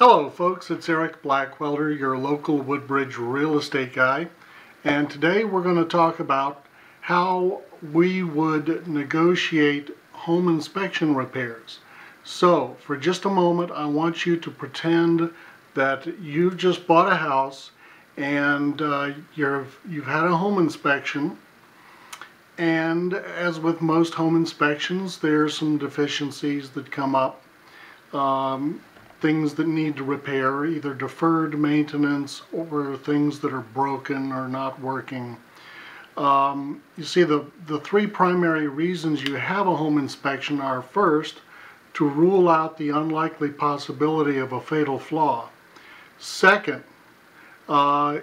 Hello folks, it's Eric Blackwelder, your local Woodbridge real estate guy, and today we're going to talk about how we would negotiate home inspection repairs. So for just a moment I want you to pretend that you've just bought a house and you've had a home inspection, and as with most home inspections there's some deficiencies that come up. Things that need to repair, either deferred maintenance or things that are broken or not working. You see, the three primary reasons you have a home inspection are: first, to rule out the unlikely possibility of a fatal flaw. Second,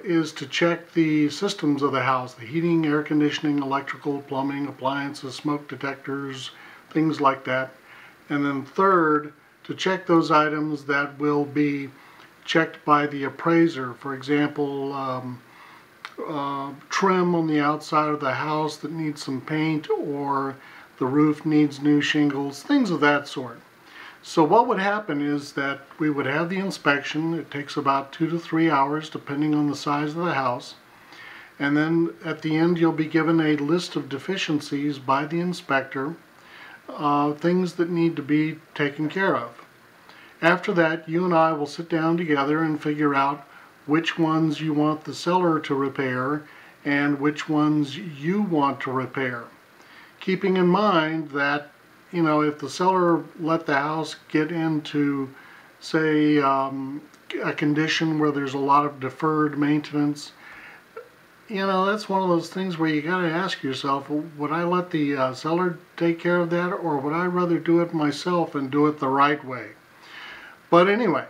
is to check the systems of the house, the heating, air conditioning, electrical, plumbing, appliances, smoke detectors, things like that. And then third, to check those items that will be checked by the appraiser. For example, trim on the outside of the house that needs some paint, or the roof needs new shingles, things of that sort. So what would happen is that we would have the inspection. It takes about 2 to 3 hours depending on the size of the house, and then at the end you'll be given a list of deficiencies by the inspector, things that need to be taken care of. After that, you and I will sit down together and figure out which ones you want the seller to repair and which ones you want to repair. Keeping in mind that, you know, if the seller let the house get into, say, a condition where there's a lot of deferred maintenance, you know, that's one of those things where you got to ask yourself, would I let the seller take care of that, or would I rather do it myself and do it the right way? But anyway,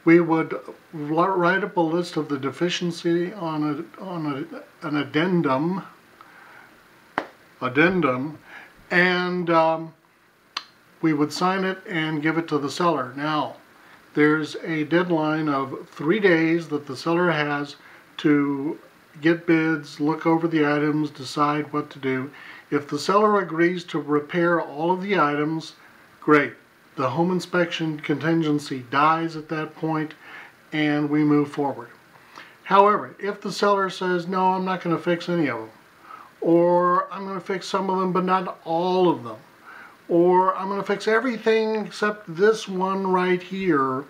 we would write up a list of the deficiency on an addendum, and we would sign it and give it to the seller. Now, there's a deadline of 3 days that the seller has to get bids, look over the items, decide what to do. If the seller agrees to repair all of the items, great. The home inspection contingency dies at that point and we move forward. However, if the seller says, no, I'm not going to fix any of them, or I'm going to fix some of them but not all of them, or I'm going to fix everything except this one right here,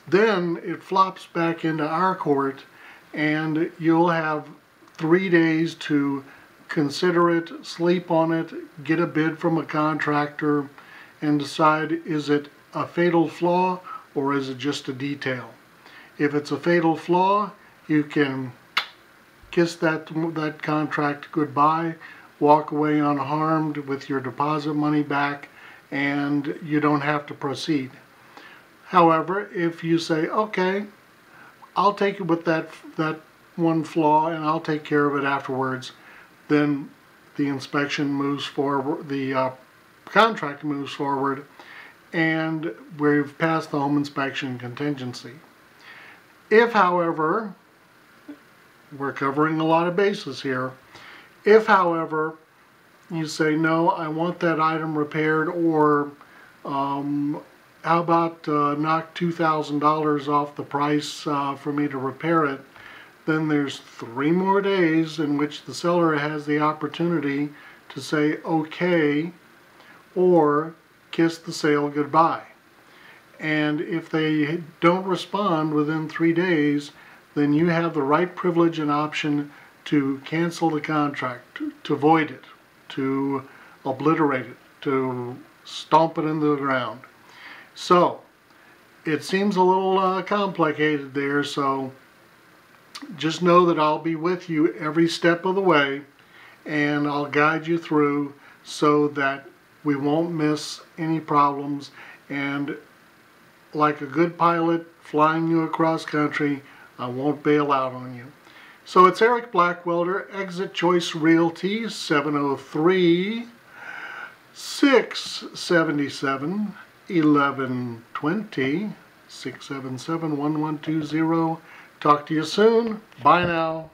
then it flops back into our court and you'll have 3 days to consider it, sleep on it, get a bid from a contractor, and decide, is it a fatal flaw or is it just a detail? If it's a fatal flaw, you can kiss that contract goodbye, walk away unharmed with your deposit money back, and you don't have to proceed. However, if you say, okay, I'll take it with that one flaw and I'll take care of it afterwards, then the inspection moves forward, the contract moves forward, and we've passed the home inspection contingency. If, however, we're covering a lot of bases here, if, however, you say, no, I want that item repaired, or how about knock $2,000 off the price for me to repair it, then there's 3 more days in which the seller has the opportunity to say okay or kiss the sale goodbye. And if they don't respond within 3 days, then you have the right privilege and option to cancel the contract, to void it, to obliterate it, to stomp it into the ground. So it seems a little complicated there, so just know that I'll be with you every step of the way and I'll guide you through so that we won't miss any problems, and like a good pilot flying you across country, I won't bail out on you. So it's Eric Blackwelder, Exit Choice Realty, 703-677-1120, 677-1120. Talk to you soon. Bye now.